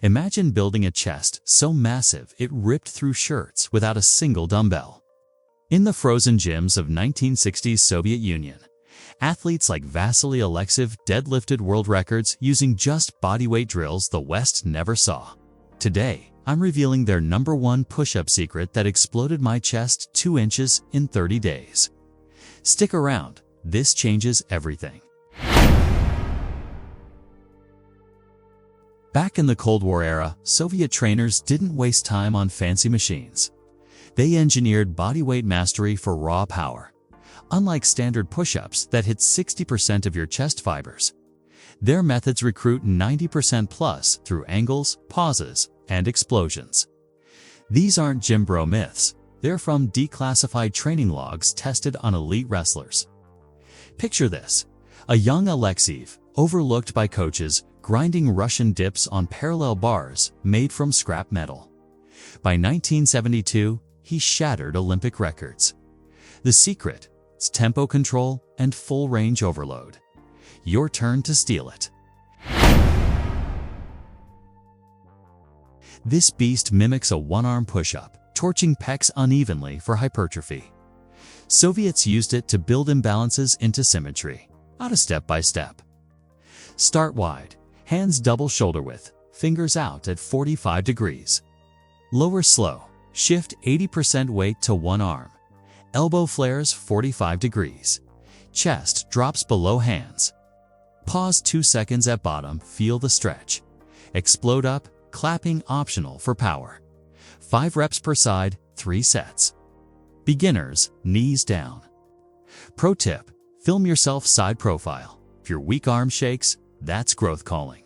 Imagine building a chest so massive it ripped through shirts without a single dumbbell. In the frozen gyms of 1960s Soviet Union, athletes like Vasily Alexeyev deadlifted world records using just bodyweight drills the West never saw. Today, I'm revealing their #1 push-up secret that exploded my chest 2 inches in 30 days. Stick around, this changes everything. Back in the Cold War era, Soviet trainers didn't waste time on fancy machines. They engineered bodyweight mastery for raw power. Unlike standard push-ups that hit 60% of your chest fibers, their methods recruit 90% plus through angles, pauses, and explosions. These aren't gym bro myths. They're from declassified training logs tested on elite wrestlers. Picture this: a young Alexeyev, overlooked by coaches, grinding Russian dips on parallel bars made from scrap metal. By 1972, he shattered Olympic records. The secret: it's tempo control and full range overload. Your turn to steal it. This beast mimics a one-arm push-up, torching pecs unevenly for hypertrophy. Soviets used it to build imbalances into symmetry, not a step-by-step. Start wide, hands double shoulder width, fingers out at 45 degrees. Lower slow, shift 80% weight to one arm. Elbow flares 45 degrees. Chest drops below hands. Pause 2 seconds at bottom, feel the stretch. Explode up, clapping optional for power. 5 reps per side, 3 sets. Beginners, knees down. Pro tip: film yourself side profile. If your weak arm shakes, that's growth calling.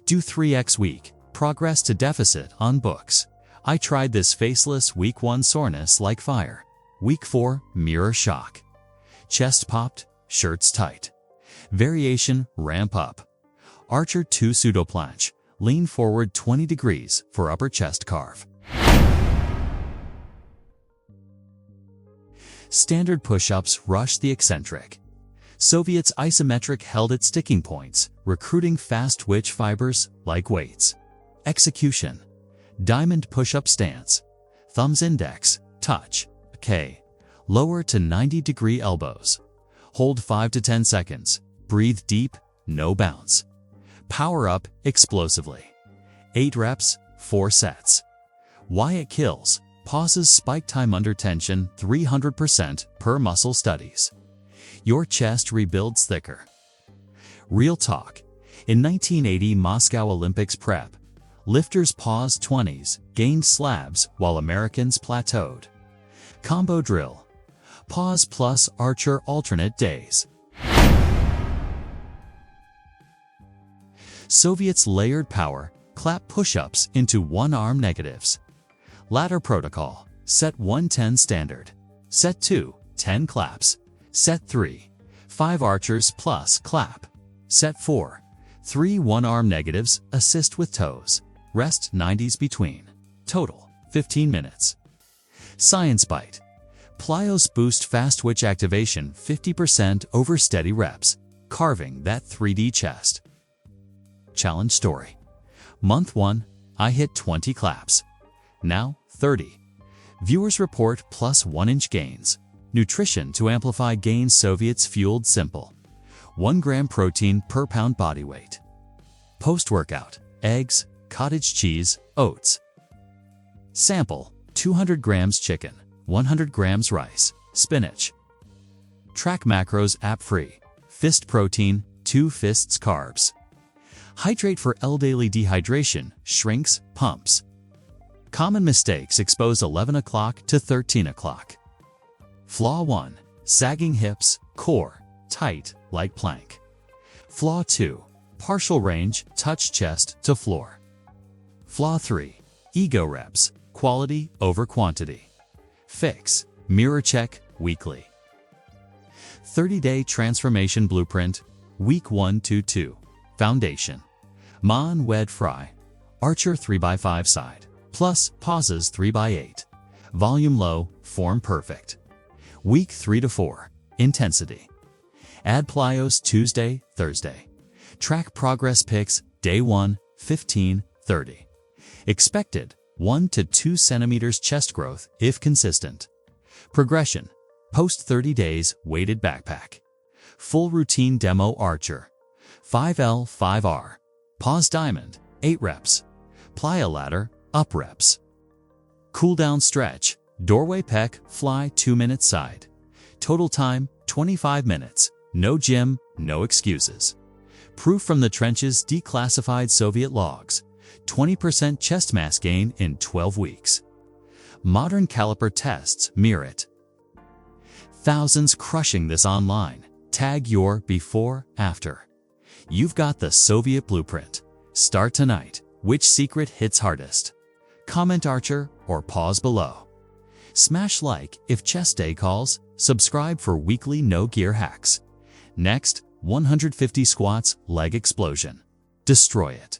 Do 3x week, progress to deficit on books. I tried this faceless week 1 soreness like fire. Week 4, mirror shock. Chest popped, shirts tight. Variation, ramp up. Archer 2 pseudo planche, lean forward 20 degrees for upper chest carve. Standard push-ups rush the eccentric. Soviets' isometric held at sticking points, recruiting fast twitch fibers like weights. Execution: diamond push-up stance. Thumbs index, touch. K. Lower to 90-degree elbows. Hold 5 to 10 seconds. Breathe deep, no bounce. Power up explosively. 8 reps, 4 sets. Why it kills: pauses spike time under tension 300% per muscle studies. Your chest rebuilds thicker. Real talk: in 1980 Moscow Olympics prep, lifters paused 20s, gained slabs while Americans plateaued. Combo drill: pause plus archer alternate days. Soviets layered power, clap push-ups into one-arm negatives. Ladder protocol: set 1 10 standard. Set 2, 10 claps. Set 3, 5 archers plus clap. Set 4, 3 one-arm negatives, assist with toes. Rest 90s between. Total, 15 minutes. Science bite: Plyos boost fast twitch activation 50% over steady reps, carving that 3D chest. Challenge story: month 1, I hit 20 claps. Now, 30. Viewers report plus 1-inch gains. Nutrition to amplify gains: Soviets fueled simple. 1 gram protein per pound body weight. Post-workout: eggs, cottage cheese, oats. Sample: 200 grams chicken, 100 grams rice, spinach. Track macros app-free. Fist protein, 2 fists carbs. Hydrate for daily dehydration, shrinks, pumps. Common mistakes expose 11 o'clock to 13 o'clock. Flaw 1: sagging hips, core, tight, like plank. Flaw 2: partial range, touch chest to floor. Flaw 3: ego reps, quality over quantity. Fix: mirror check weekly. 30-day transformation blueprint. Week 1 to 2. Foundation: Man Wed Fry, Archer 3x5 side, plus pauses 3x8. Volume low, form perfect. Week 3 to 4. Intensity: add plyos Tuesday, Thursday. Track progress pics: day 1, 15, 30. Expected 1 to 2 centimeters chest growth if consistent. Progression: post 30 days weighted backpack. Full routine demo archer. 5L 5R. Pause diamond 8 reps. Plyo ladder up reps. Cool down stretch. Doorway pec fly 2 minutes side. Total time 25 minutes. No gym, no excuses. Proof from the trenches declassified Soviet logs. 20% chest mass gain in 12 weeks. Modern caliper tests mirror it. Thousands crushing this online. Tag your before, after. You've got the Soviet blueprint. Start tonight. Which secret hits hardest? Comment archer or pause below. Smash like if chest day calls. Subscribe for weekly no gear hacks. Next, 150 squats leg explosion. Destroy it.